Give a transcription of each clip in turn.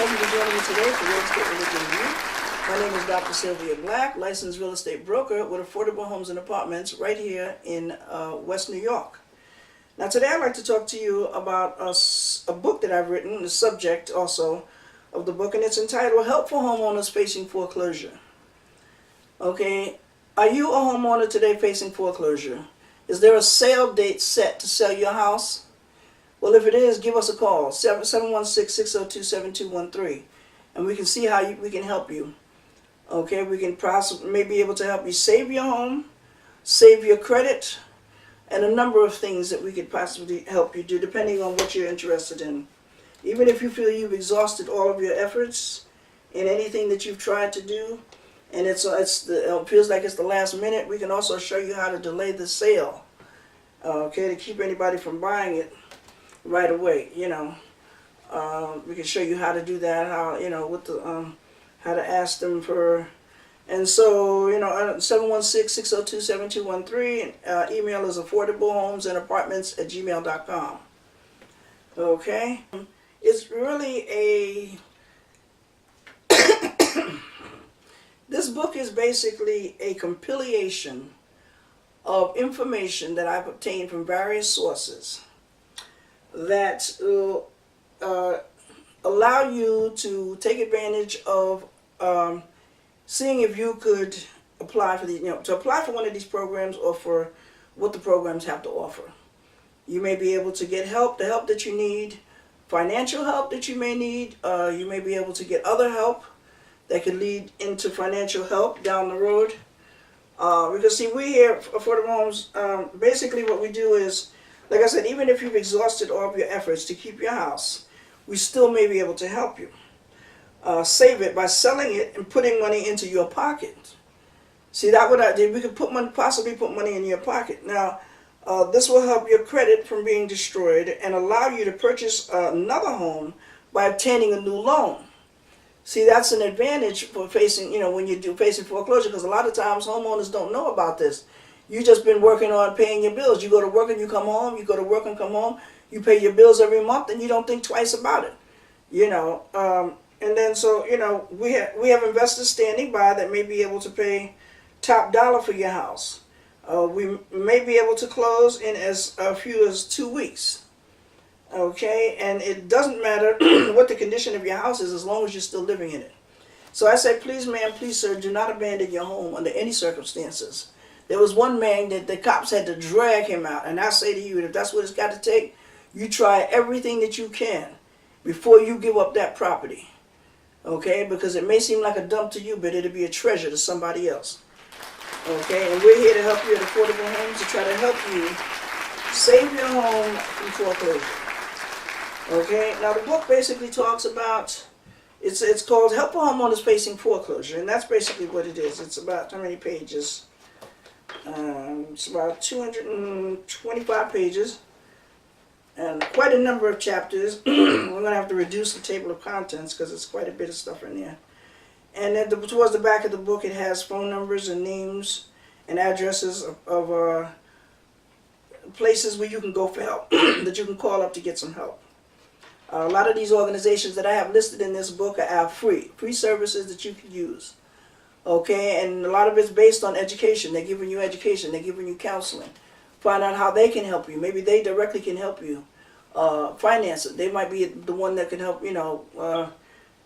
Thank you for joining me today for Real Estate Religion Review. My name is Dr. Sylvia Black, licensed real estate broker with affordable homes and apartments right here in West New York. Now today I'd like to talk to you about a book that I've written, the subject also of the book, and it's entitled Help for Homeowners Facing Foreclosure. Okay, are you a homeowner today facing foreclosure? Is there a sale date set to sell your house? Well, if it is, give us a call, 716-602-7213, and we can see how we can help you. Okay, we can maybe be able to help you save your home, save your credit, and a number of things that we could possibly help you do depending on what you're interested in. Even if you feel you've exhausted all of your efforts in anything that you've tried to do, and it feels like it's the last minute, we can also show you how to delay the sale, okay, to keep anybody from buying it right away. We can show you how to do that, how how to ask them for, and so 716-602-7213. Email is affordablehomesandapartments@gmail.com. Okay, it's really this book is basically a compilation of information that I've obtained from various sources that will allow you to take advantage of seeing if you could apply for to apply for one of these programs or for what the programs have to offer. You may be able to get help, the help that you need, financial help that you may need. You may be able to get other help that could lead into financial help down the road. Because see, we here at Affordable Homes, basically what we do is, like I said, even if you've exhausted all of your efforts to keep your house, we still may be able to help you. Save it by selling it and putting money into your pocket. See, that what I did. We could possibly put money in your pocket. Now, this will help your credit from being destroyed and allow you to purchase another home by obtaining a new loan. See, that's an advantage for facing, when you do facing foreclosure, because a lot of times homeowners don't know about this. You just been working on paying your bills. You go to work and you come home. You go to work and come home. You pay your bills every month, and you don't think twice about it. And then so we have investors standing by that may be able to pay top dollar for your house. We may be able to close in as few as 2 weeks. Okay, and it doesn't matter what the condition of your house is as long as you're still living in it. So I say, please, ma'am, please, sir, do not abandon your home under any circumstances. There was one man that the cops had to drag him out, and I say to you, if that's what it's got to take, you try everything that you can before you give up that property. Okay, because it may seem like a dump to you, but it'll be a treasure to somebody else. Okay, and we're here to help you at Affordable Homes to try to help you save your home from foreclosure. Okay, now the book basically talks about, it's called Help for Homeowners Facing Foreclosure, and that's basically what it is. It's about, how many pages? It's about 225 pages and quite a number of chapters. We're going to have to reduce the table of contents because it's quite a bit of stuff in there. And then towards the back of the book, it has phone numbers and names and addresses of places where you can go for help, that you can call up to get some help. A lot of these organizations that I have listed in this book are free services that you can use. Okay, and a lot of it's based on education. They're giving you education. They're giving you counseling. Find out how they can help you. Maybe they directly can help you finance it. They might be the one that can help,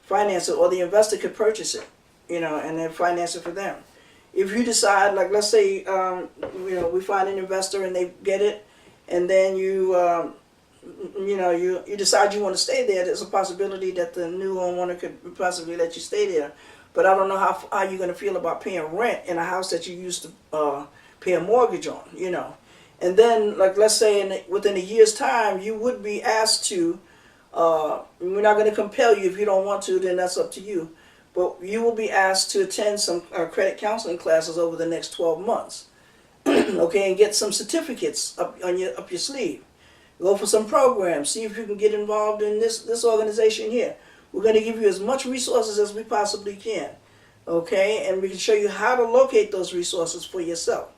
finance it, or the investor could purchase it, and then finance it for them. If you decide, like let's say, we find an investor and they get it, and then you decide you want to stay there, there's a possibility that the new homeowner could possibly let you stay there. But I don't know how you're going to feel about paying rent in a house that you used to pay a mortgage on, And then, like, let's say within a year's time, you would be asked to, we're not going to compel you. If you don't want to, then that's up to you. But you will be asked to attend some credit counseling classes over the next 12 months. Okay, and get some certificates up your sleeve. Go for some programs. See if you can get involved in this organization here. We're going to give you as much resources as we possibly can, okay? And we can show you how to locate those resources for yourself.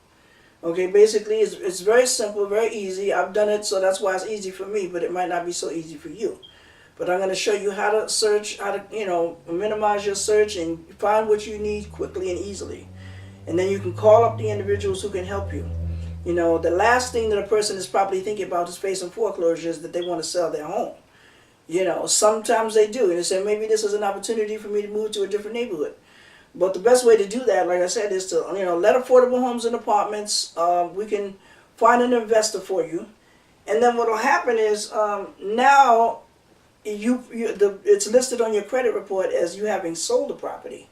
Okay, basically it's very simple, very easy. I've done it, so that's why it's easy for me, but it might not be so easy for you. but I'm going to show you how to search, how to, minimize your search and find what you need quickly and easily. And then you can call up the individuals who can help you. The last thing that a person is probably thinking about is facing foreclosure is that they want to sell their home. Sometimes they do. And they say, maybe this is an opportunity for me to move to a different neighborhood. But the best way to do that, like I said, is to, let affordable homes and apartments. We can find an investor for you. And then what will happen is now it's listed on your credit report as you having sold the property,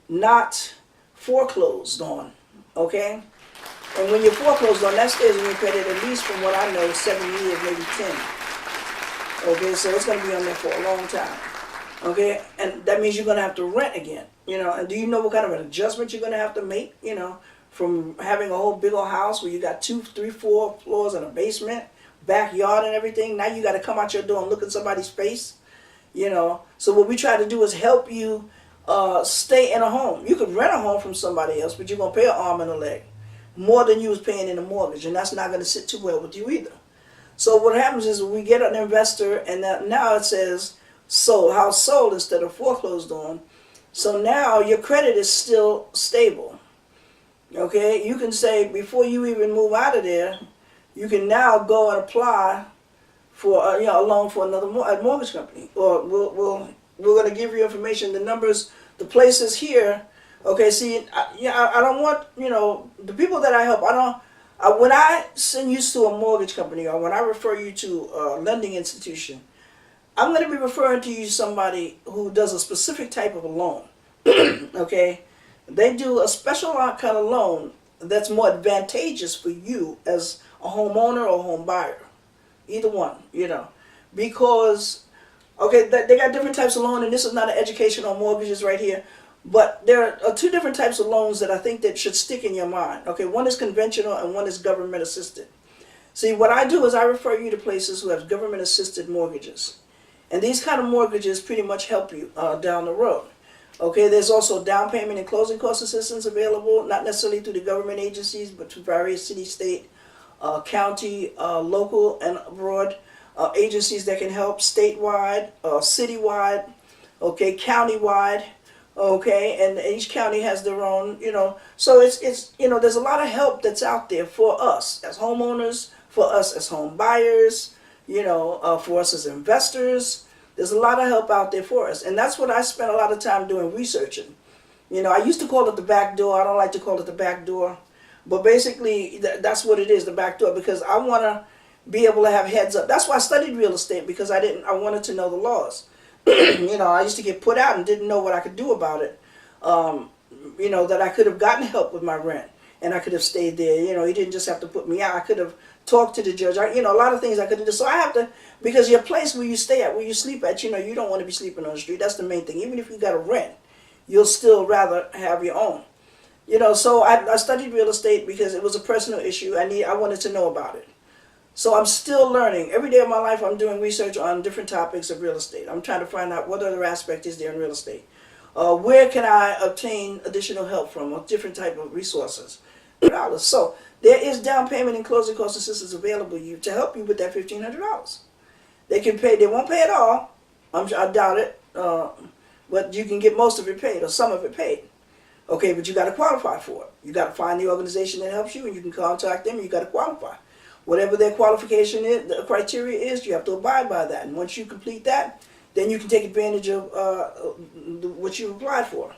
not foreclosed on, okay? And when you're foreclosed on, that stays in your credit at least, from what I know, 7 years, maybe 10. Okay, so it's going to be on there for a long time. Okay, and that means you're going to have to rent again, and do you know what kind of an adjustment you're going to have to make, from having a whole big old house where you got 2, 3, 4 floors and a basement, backyard and everything. Now you got to come out your door and look at somebody's face, So what we try to do is help you stay in a home. You could rent a home from somebody else, but you're going to pay an arm and a leg more than you was paying in a mortgage, and that's not going to sit too well with you either. So what happens is we get an investor, and now it says sold, house sold instead of foreclosed on. So now your credit is still stable. Okay, you can say before you even move out of there, you can now go and apply for a loan for another mortgage company, or we're going to give you information, the numbers, the places here. Okay, see, I don't want, the people that I help, when I send you to a mortgage company or when I refer you to a lending institution, I'm going to be referring to you somebody who does a specific type of a loan. Okay, they do a special kind of loan that's more advantageous for you as a homeowner or home buyer, either one, because okay, they got different types of loan, and this is not an education on mortgages right here, but there are 2 different types of loans that I think that should stick in your mind. Okay, one is conventional and one is government assisted. See, what I do is I refer you to places who have government assisted mortgages, and these kind of mortgages pretty much help you down the road. Okay, there's also down payment and closing cost assistance available, not necessarily through the government agencies, but through various city, state, county, local, and abroad agencies that can help statewide, citywide, okay, countywide, okay, and each county has their own, so it's there's a lot of help that's out there for us as homeowners, for us as home buyers, for us as investors. There's a lot of help out there for us, and that's what I spent a lot of time doing, researching. I used to call it the back door. I don't like to call it the back door, but basically that's what it is, the back door, because I want to be able to have heads up. That's why I studied real estate, because I wanted to know the laws. I used to get put out and didn't know what I could do about it. That I could have gotten help with my rent, and I could have stayed there. He didn't just have to put me out. I could have talked to the judge. A lot of things I could have done. So I have to, because your place where you stay at, where you sleep at, you don't want to be sleeping on the street. That's the main thing. Even if you got a rent, you'll still rather have your own. So I studied real estate because it was a personal issue. I wanted to know about it. So I'm still learning. Every day of my life I'm doing research on different topics of real estate. I'm trying to find out what other aspect is there in real estate. Where can I obtain additional help from, or different type of resources. So there is down payment and closing cost assistance available to help you with that $1,500. They can pay. They won't pay it all. I doubt it. But you can get most of it paid, or some of it paid. Okay, but you got to qualify for it. You got to find the organization that helps you, and you can contact them, and you got to qualify. Whatever their qualification is, the criteria is, you have to abide by that. And once you complete that, then you can take advantage of what you applied for.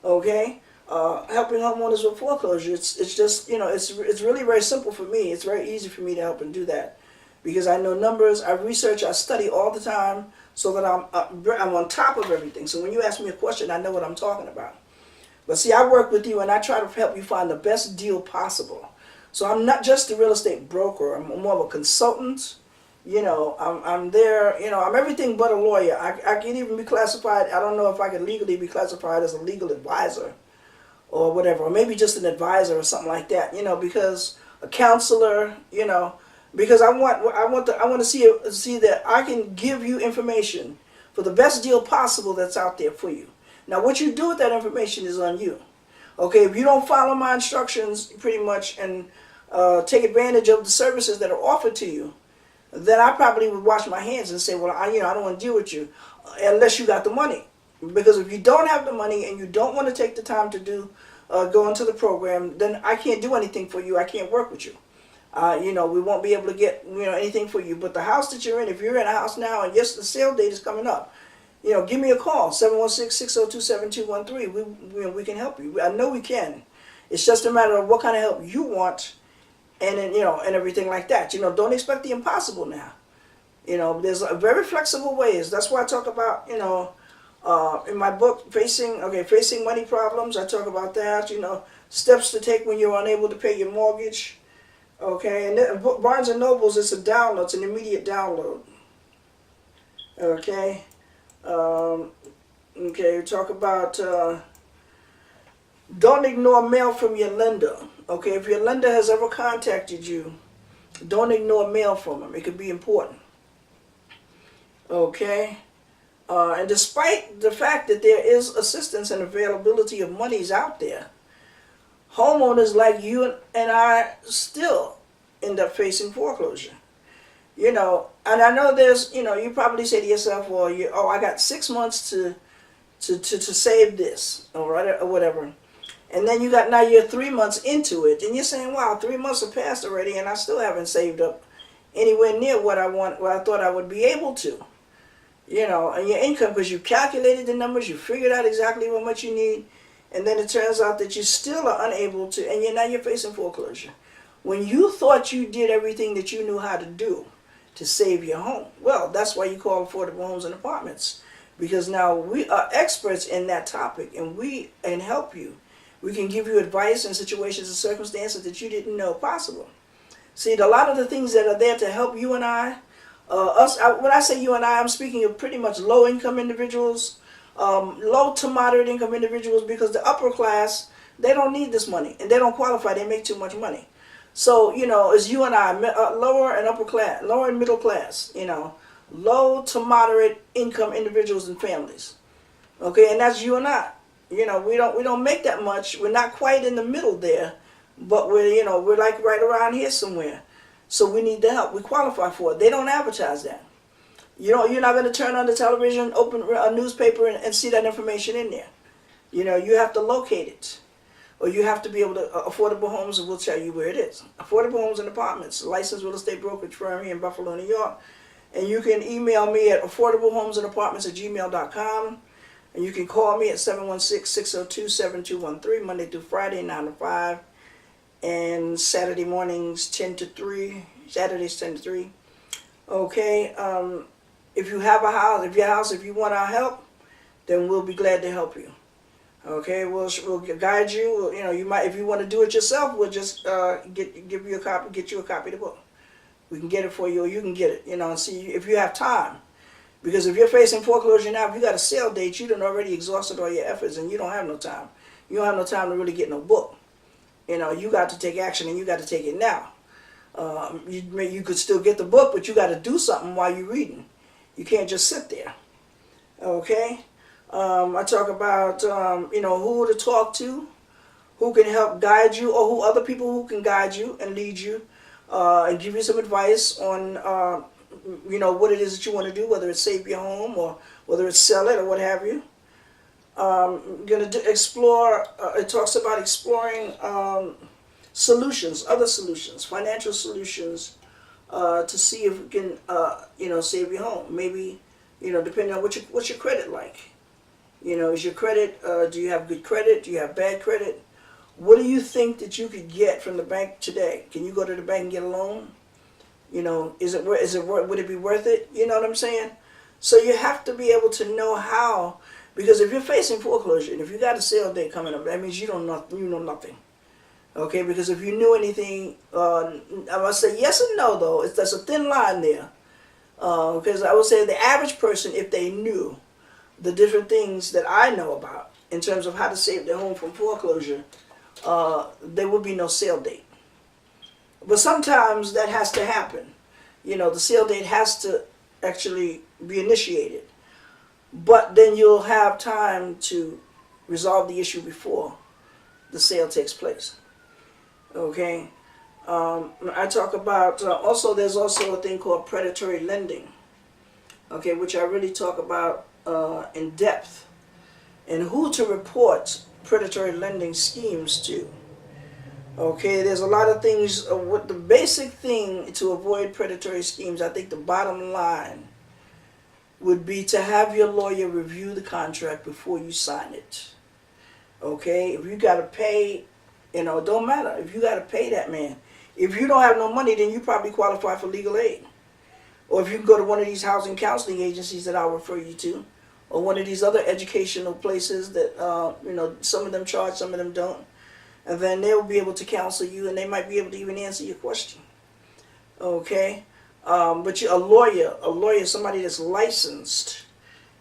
Okay, helping homeowners with foreclosure. It's just it's really very simple for me. It's very easy for me to help and do that, because I know numbers. I research. I study all the time, so that I'm on top of everything. So when you ask me a question, I know what I'm talking about. But see, I work with you, and I try to help you find the best deal possible. So I'm not just a real estate broker. I'm more of a consultant. I'm there. I'm everything but a lawyer. I can even be classified. I don't know if I can legally be classified as a legal advisor, or whatever, or maybe just an advisor or something like that. Because a counselor. Because I want to see that I can give you information for the best deal possible that's out there for you. Now, what you do with that information is on you. Okay, if you don't follow my instructions pretty much and take advantage of the services that are offered to you, then I probably would wash my hands and say, well, I don't want to deal with you unless you got the money. Because if you don't have the money and you don't want to take the time to go into the program, then I can't do anything for you. I can't work with you. We won't be able to get, anything for you. But the house that you're in, if you're in a house now and yes, the sale date is coming up, give me a call, 716-602-7213. We can help you. I know we can. It's just a matter of what kind of help you want, and then, and everything like that. Don't expect the impossible now. There's very flexible ways. That's why I talk about, in my book, Facing Money Problems. I talk about that, steps to take when you're unable to pay your mortgage. Okay, and then Barnes and Nobles, it's a download. It's an immediate download. Okay. We talk about don't ignore mail from your lender. Okay, if your lender has ever contacted you, don't ignore mail from them. It could be important. Okay, and despite the fact that there is assistance and availability of monies out there, homeowners like you and I still end up facing foreclosure. And I know there's, you probably say to yourself, well, I got 6 months to save this, or whatever. And then now you're 3 months into it, and you're saying, wow, 3 months have passed already, and I still haven't saved up anywhere near what I thought I would be able to. And your income, because you calculated the numbers, you figured out exactly how much you need, and then it turns out that you still are unable to, and now you're facing foreclosure. When you thought you did everything that you knew how to do to save your home, well, that's why you call Affordable Homes and Apartments, because now we are experts in that topic, and we can help you. We can give you advice in situations and circumstances that you didn't know possible. See, a lot of the things that are there to help you and I, when I say you and I, I'm speaking of pretty much low-income individuals, low to moderate income individuals, because the upper class, they don't need this money, and they don't qualify. They make too much money. So, it's you and I, lower and upper class, lower and middle class, low to moderate income individuals and families. Okay, and that's you and I. We don't make that much. We're not quite in the middle there, but we're like right around here somewhere. So we need the help. We qualify for it. They don't advertise that. You're not going to turn on the television, open a newspaper, and see that information in there. You have to locate it. Or you have to be able to, Affordable Homes will tell you where it is. Affordable Homes and Apartments, a licensed real estate brokerage firm here in Buffalo, New York. And you can email me at affordablehomesandapartments@gmail.com. And you can call me at 716-602-7213, Monday through Friday, 9 to 5. And Saturday mornings, 10 to 3. Saturdays, 10 to 3. Okay, if you have a house, if you want our help, then we'll be glad to help you. Okay, we'll guide you. You might, if you want to do it yourself, we'll just get you a copy of the book. We can get it for you, or you can get it. And see if you have time, because if you're facing foreclosure now, if you got a sale date, you done already exhausted all your efforts, and you don't have no time. You don't have no time to really get no book. You got to take action, and you got to take it now. You could still get the book, but you got to do something while you're reading. You can't just sit there. Okay. I talk about, who to talk to, who can help guide you, or who other people who can guide you and lead you, and give you some advice on, what it is that you want to do, whether it's save your home or whether it's sell it or what have you. Going to explore, it talks about exploring solutions, other solutions, financial solutions, to see if we can, save your home. Maybe, depending on what's your credit like. Is your credit, do you have good credit? Do you have bad credit? What do you think that you could get from the bank today? Can you go to the bank and get a loan? Would it be worth it? You know what I'm saying? So you have to be able to know how, because if you're facing foreclosure and if you got a sale date coming up, that means you know nothing. Okay, because if you knew anything, I must say yes and no though. There's a thin line there. Because I would say the average person, if they knew the different things that I know about in terms of how to save their home from foreclosure, there would be no sale date. But sometimes that has to happen. The sale date has to actually be initiated. But then you'll have time to resolve the issue before the sale takes place. Okay? I talk about, also there's also a thing called predatory lending, okay, which I really talk about in depth, and who to report predatory lending schemes to. Okay, there's a lot of things. What the basic thing to avoid predatory schemes, I think the bottom line would be to have your lawyer review the contract before you sign it. Okay, if you got to pay, it don't matter. If you got to pay that man, if you don't have no money, then you probably qualify for legal aid. Or if you can go to one of these housing counseling agencies that I'll refer you to, or one of these other educational places that, some of them charge, some of them don't. And then they'll be able to counsel you, and they might be able to even answer your question. Okay? But a lawyer, somebody that's licensed,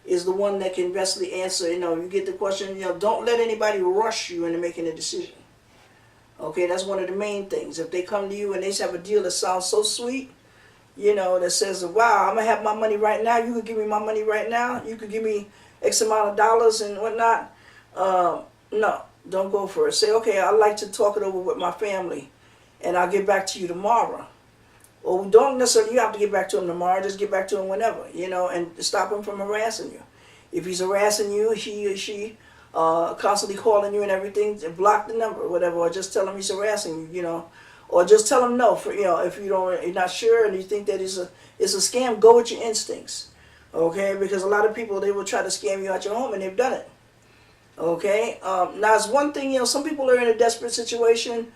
is the one that can bestly answer. You get the question, don't let anybody rush you into making a decision. Okay, that's one of the main things. If they come to you and they have a deal that sounds so sweet, that says, wow, I'm going to have my money right now. You could give me my money right now. You could give me X amount of dollars and whatnot. No, don't go for it. Say, okay, I'd like to talk it over with my family, and I'll get back to you tomorrow. Or don't necessarily, you have to get back to him tomorrow. Just get back to him whenever, and stop him from harassing you. If he's harassing you, he or she constantly calling you and everything, block the number or whatever, or just tell him he's harassing you, or just tell him no. For if you're not sure and you think that it's a scam, go with your instincts, okay? Because a lot of people, they will try to scam you out your home, and they've done it, okay? Now it's one thing, some people are in a desperate situation,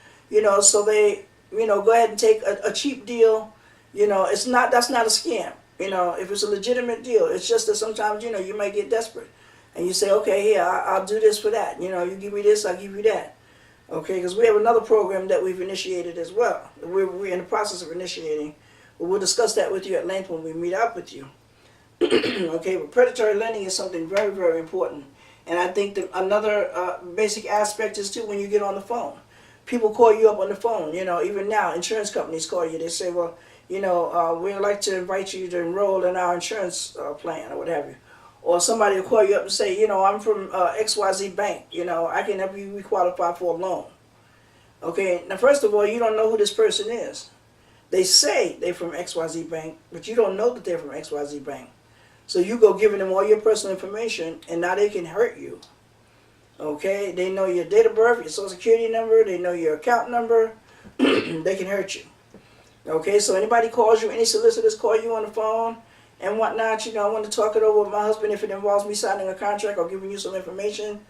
so they go ahead and take a cheap deal. That's not a scam. If it's a legitimate deal, it's just that sometimes you might get desperate. And you say, okay, here, I'll do this for that. You give me this, I'll give you that. Okay, because we have another program that we've initiated as well. We're in the process of initiating. But we'll discuss that with you at length when we meet up with you. Okay, but predatory lending is something very, very important. And I think that another basic aspect is, too, when you get on the phone. People call you up on the phone. Even now, insurance companies call you. They say, well, we'd like to invite you to enroll in our insurance plan or what have you. Or somebody will call you up and say, I'm from XYZ Bank. I can help you qualify for a loan. Okay, now first of all, you don't know who this person is. They say they're from XYZ Bank, but you don't know that they're from XYZ Bank. So you go giving them all your personal information, and now they can hurt you. Okay, they know your date of birth, your social security number, they know your account number. They can hurt you. Okay, so anybody calls you, any solicitors call you on the phone, and whatnot, I want to talk it over with my husband if it involves me signing a contract or giving you some information,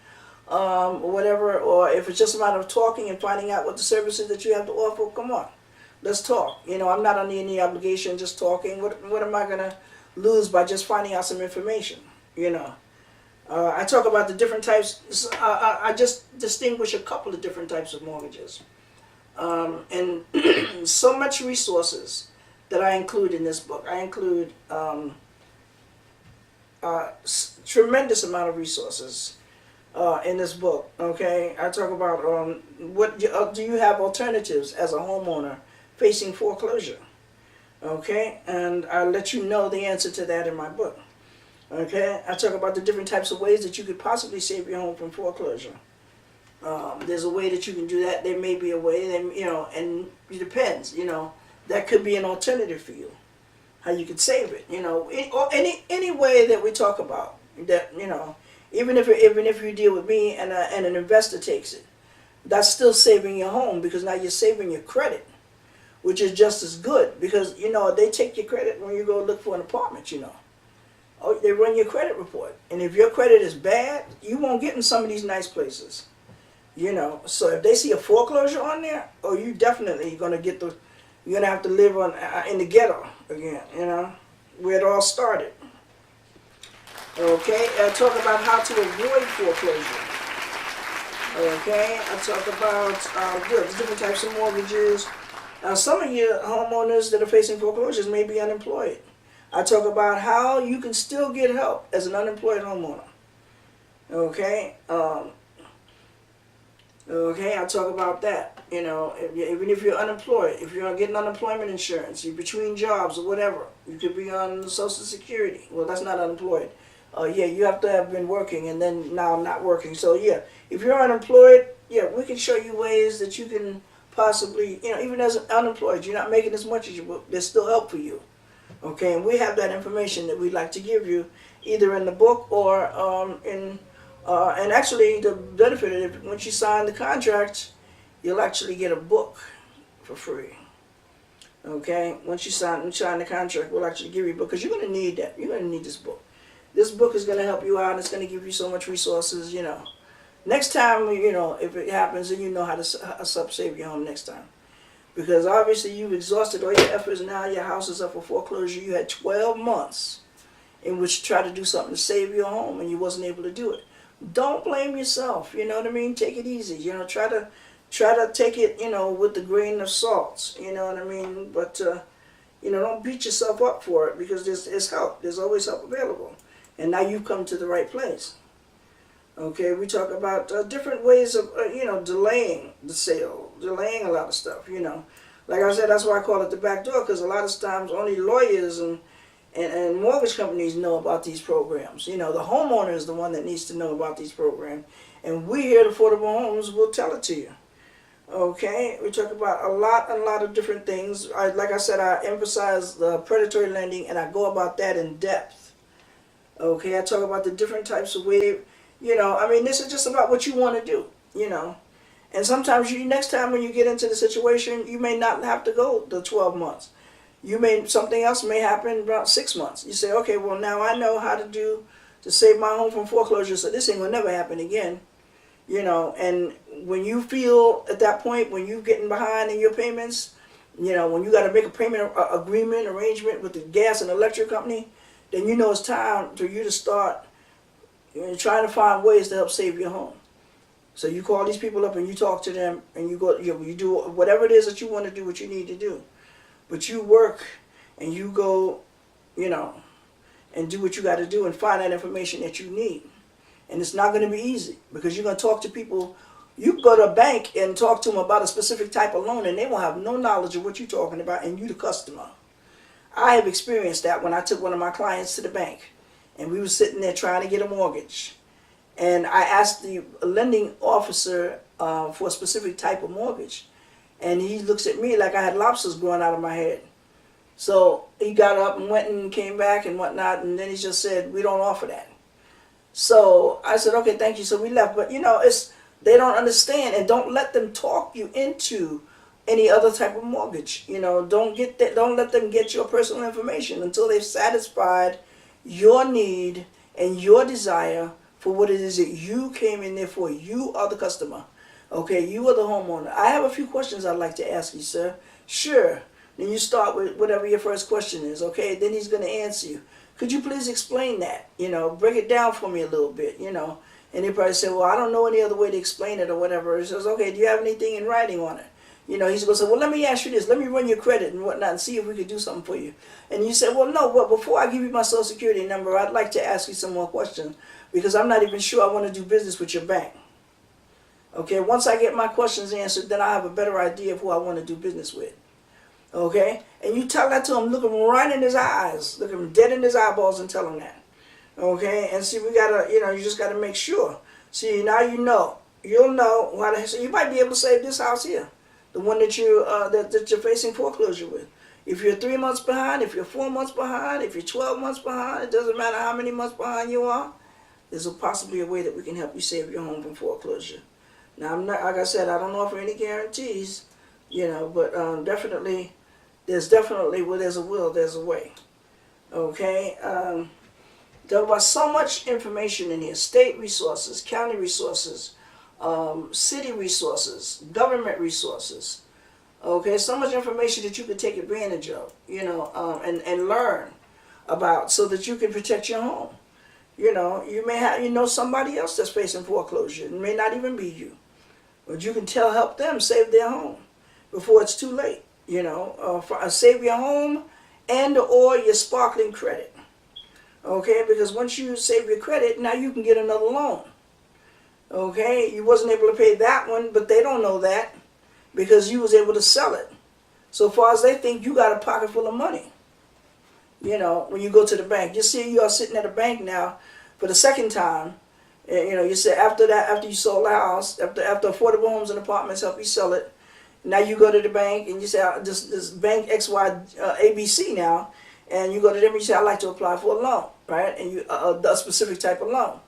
or whatever, or if it's just a matter of talking and finding out what the services that you have to offer, come on, let's talk. I'm not under any obligation, just talking. What am I going to lose by just finding out some information, I talk about the different types. I just distinguish a couple of different types of mortgages, and so much resources that I include in this book. I include tremendous amount of resources in this book. Okay, I talk about what do you have alternatives as a homeowner facing foreclosure. Okay, and I let you know the answer to that in my book. Okay, I talk about the different types of ways that you could possibly save your home from foreclosure. There's a way that you can do that. There may be a way, and it depends. That could be an alternative for you, how you could save it. Or any way that we talk about that. Even if you deal with me and an investor takes it, that's still saving your home, because now you're saving your credit, which is just as good, because they take your credit when you go look for an apartment. Oh, they run your credit report, and if your credit is bad, you won't get in some of these nice places. So if they see a foreclosure on there, oh, you definitely gonna you're gonna have to live in the ghetto again. Where it all started. Okay, I talk about how to avoid foreclosure. Okay, I talk about the different types of mortgages. Some of you homeowners that are facing foreclosures may be unemployed. I talk about how you can still get help as an unemployed homeowner. Okay, I talk about that. Even if you're unemployed, if you're getting unemployment insurance, you're between jobs or whatever, you could be on Social Security. Well, that's not unemployed. You have to have been working and then now not working. So yeah, if you're unemployed, yeah, we can show you ways that you can possibly, even as unemployed, you're not making as much as you would, there's still help for you. Okay, and we have that information that we'd like to give you, either in the book or and actually the benefit of it, once you sign the contract, you'll actually get a book for free. Okay, once you sign the contract, we'll actually give you a book, because you're going to need that. You're going to need this book. This book is going to help you out. It's going to give you so much resources, Next time, if it happens, then you know how to save your home next time. Because obviously you've exhausted all your efforts, now your house is up for foreclosure. You had 12 months in which to try to do something to save your home, and you wasn't able to do it. Don't blame yourself, you know what I mean? Take it easy, try to take it, with the grain of salt, you know what I mean? But, don't beat yourself up for it, because there's help. There's always help available. And now you've come to the right place. Okay, we talk about different ways of, delaying the sale, delaying a lot of stuff, Like I said, that's why I call it the back door, because a lot of times only lawyers and mortgage companies know about these programs. The homeowner is the one that needs to know about these programs. And we here at Affordable Homes will tell it to you. Okay, we talk about a lot of different things. Like I said, I emphasize the predatory lending, and I go about that in depth. Okay, I talk about the different types of ways. This is just about what you want to do, And sometimes next time when you get into the situation, you may not have to go the 12 months. Something else may happen about 6 months. You say, okay, well, now I know how to save my home from foreclosure, so this ain't gonna never happen again. And when you feel at that point, when you're getting behind in your payments, when you got to make a payment arrangement with the gas and electric company, then it's time for you to start trying to find ways to help save your home. So you call these people up and you talk to them, and you do whatever it is that you want to do, what you need to do. But you work and you go, and do what you got to do and find that information that you need. And it's not going to be easy, because you're going to talk to people. You can go to a bank and talk to them about a specific type of loan, and they won't have no knowledge of what you're talking about, and you the customer. I have experienced that when I took one of my clients to the bank, and we were sitting there trying to get a mortgage. And I asked the lending officer for a specific type of mortgage. And he looks at me like I had lobsters growing out of my head. So he got up and went and came back and whatnot, and then he just said, we don't offer that. So I said, okay, thank you. So we left. But, they don't understand, and don't let them talk you into any other type of mortgage. Don't let them get your personal information until they've satisfied your need and your desire for what it is that you came in there for. You are the customer. Okay, you are the homeowner. I have a few questions I'd like to ask you, sir. Sure. Then you start with whatever your first question is, okay? Then he's going to answer you. Could you please explain that? Break it down for me a little bit, And they probably say, well, I don't know any other way to explain it or whatever. He says, okay, do you have anything in writing on it? He's going to say, well, let me ask you this. Let me run your credit and whatnot and see if we could do something for you. And you say, well, no, but before I give you my social security number, I'd like to ask you some more questions, because I'm not even sure I want to do business with your bank. Okay, once I get my questions answered, then I have a better idea of who I want to do business with. Okay, and you tell that to him, look him right in his eyes, look him dead in his eyeballs and tell him that. Okay, and see, we gotta, you just gotta make sure. See, now you'll know how to. So you might be able to save this house here, the one that you're facing foreclosure with. If you're 3 months behind, if you're 4 months behind, if you're 12 months behind, it doesn't matter how many months behind you are. There's possibly a way that we can help you save your home from foreclosure. Now, I'm not, like I said, I don't offer any guarantees, but definitely, there's definitely where there's a will, there's a way. Okay. There was so much information in here: state resources, county resources, city resources, government resources. Okay, so much information that you can take advantage of, and learn about, so that you can protect your home. You may have, somebody else that's facing foreclosure. It may not even be you, but you can help them save their home before it's too late. Save your home and or your sparkling credit. Okay, because once you save your credit, now you can get another loan. Okay, you wasn't able to pay that one, but they don't know that, because you was able to sell it. So far as they think you got a pocket full of money. When you go to the bank, you see you are sitting at a bank now for the second time. You say after you sold the house, after Affordable Homes and Apartments help you sell it, Now you go to the bank and you say, this bank ABC now, and you go to them and you say, I'd like to apply for a loan, right? And you a specific type of loan.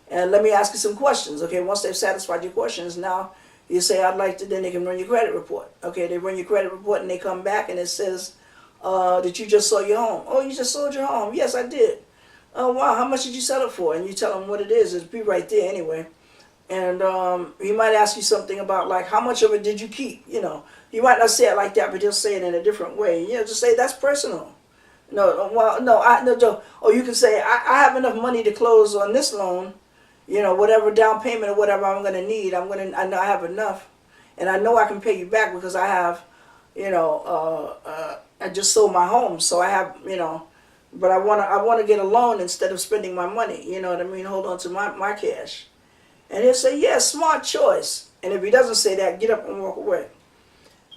And let me ask you some questions, okay? Once they've satisfied your questions, now you say, I'd like to, then they can run your credit report. Okay, they run your credit report and they come back and it says, that you just sold your home. Oh, you just sold your home. Yes, I did. Oh, wow, how much did you sell it for? And you tell them what it is. It'll be right there anyway. And he might ask you something about, like, how much of it did you keep? You know, he might not say it like that, but he'll say it in a different way. You know, just say, that's personal. No, well, no. Or you can say, I have enough money to close on this loan. You know, whatever down payment or whatever I'm going to need, I know I have enough. And I know I can pay you back because I have, you know, I just sold my home. So I have, you know, but I want to get a loan instead of spending my money. You know what I mean? Hold on to my cash. And he'll say, yeah, smart choice. And if he doesn't say that, get up and walk away.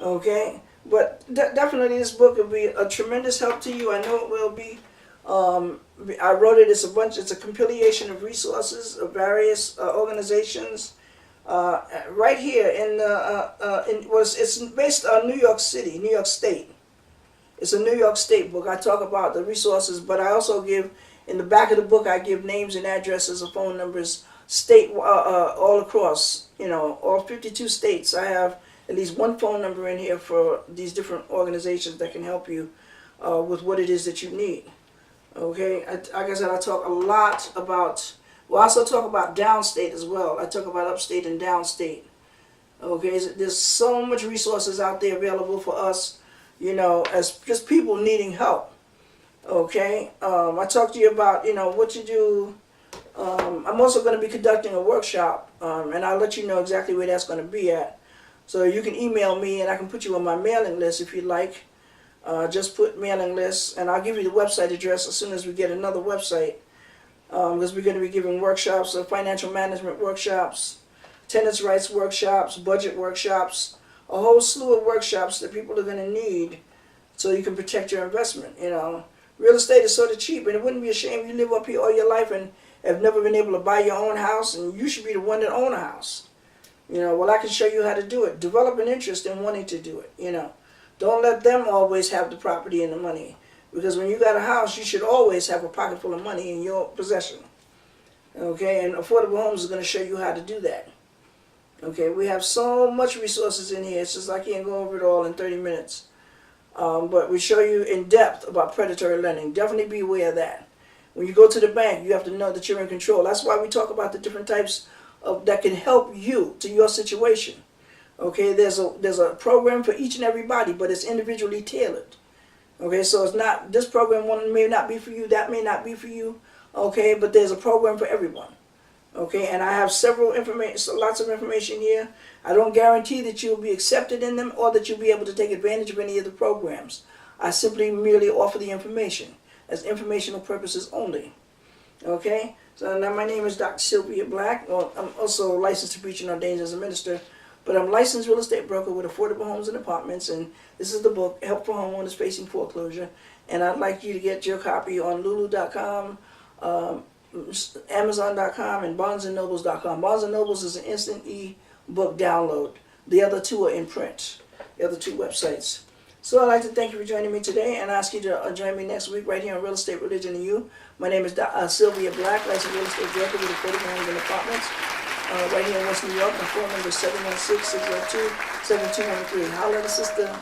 Okay? But definitely this book will be a tremendous help to you. I know it will be. I wrote it. It's a compilation of resources of various organizations. Right here it's based on New York City, New York State. It's a New York State book. I talk about the resources, but I also give, in the back of the book, I give names and addresses or phone numbers state all across, you know, all 52 states. I have at least one phone number in here for these different organizations that can help you with what it is that you need. Okay, like I said, I talk a lot about, well, I also talk about downstate as well. I talk about upstate and downstate. Okay, there's so much resources out there available for us, you know, as just people needing help. Okay, I talk to you about, you know, what you do. I'm also going to be conducting a workshop, and I'll let you know exactly where that's going to be at. So you can email me, and I can put you on my mailing list if you'd like. Just put mailing list, and I'll give you the website address as soon as we get another website. Because we're going to be giving workshops, financial management workshops, tenants' rights workshops, budget workshops, a whole slew of workshops that people are going to need so you can protect your investment. You know, real estate is sort of cheap, and it wouldn't be a shame you live up here all your life and have never been able to buy your own house, and you should be the one that own a house. You know, well, I can show you how to do it. Develop an interest in wanting to do it. You know, don't let them always have the property and the money. Because when you got a house, you should always have a pocket full of money in your possession. Okay, and Affordable Homes is going to show you how to do that. Okay, we have so much resources in here. It's just I can't go over it all in 30 minutes. But we show you in depth about predatory lending. Definitely be aware of that. When you go to the bank, you have to know that you're in control. That's why we talk about the different types of that can help you to your situation. Okay, there's a program for each and everybody, but it's individually tailored. Okay, so it's not, this program one may not be for you, that may not be for you, okay, but there's a program for everyone. Okay, and I have lots of information here. I don't guarantee that you'll be accepted in them or that you'll be able to take advantage of any of the programs. I simply merely offer the information as informational purposes only. Okay, so now my name is Dr. Sylvia Black. Well, I'm also licensed to preach and ordained as a minister. But I'm a licensed real estate broker with Affordable Homes and Apartments, and this is the book, Help for Homeowners Facing Foreclosure. And I'd like you to get your copy on Lulu.com, Amazon.com, and BarnesandNobles.com. Barnes and Nobles is an instant e-book download. The other two are in print, the other two websites. So I'd like to thank you for joining me today and ask you to join me next week right here on Real Estate, Religion, and You. My name is Sylvia Black, licensed real estate broker with Affordable Homes and Apartments. Right here in West New York, my phone number is 716-602-7213. Holler at the sister.